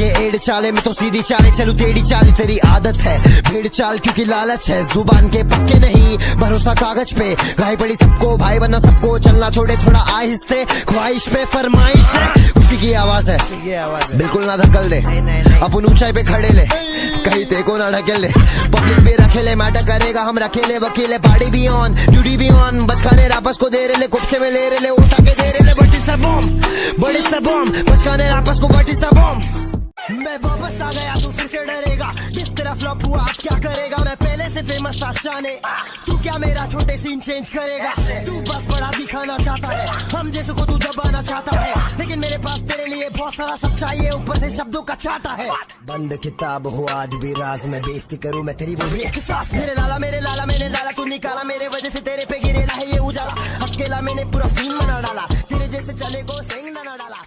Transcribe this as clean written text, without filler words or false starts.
ये एड़ चाले में तो सीधी चाले चलू, टेढ़ी चाल तेरी आदत है, भेड़ चाल क्योंकि लालच है, जुबान के पक्के नहीं भरोसा कागज पे, गाय पड़ी सबको भाई बनना सबको, चलना छोड़े थोड़ा आहिस्ते, ख्वाहिश पे फरमाइश है, उसी की आवाज है, बिल्कुल ना धक्कल दे, अपन ऊंचाई पे खड़े ले, कहीं तेको ना ढकेल ले, पब्लिक भी रखेले, मैटर करेगा हम रखेले, वकीले पार्टी भी ऑन, ड्यूटी भी ऑन, बचकाने आपस को दे रहे, कुप्चे में ले रहे, उठा के दे रहे, बट इस बॉम्ब, बचकाने आपस को बट इस बॉम्ब। मैं वापस आ गया, तू फिर से डरेगा, जिस तरह फ्लॉप हुआ अब क्या करेगा, मैं पहले से फेमस था शाने, तू क्या मेरा छोटे सीन चेंज करेगा, तू बस बड़ा दिखाना चाहता है, हम जैसे को तू दबाना चाहता है, लेकिन मेरे पास तेरे लिए बहुत सारा सच्चाई है, ऊपर से शब्दों का चाटा है, बंद किताब हो आज भी राज, मैं बेइज्जती करूं मैं तेरी वो भी एक सांस, मेरे लाला मैंने डाला, तू निकाला मेरे वजह से तेरे पे गिरेला है ये उजाला, अकेला मैंने पूरा सीन बना डाला, तेरे जैसे चले को सिंग ना डाला।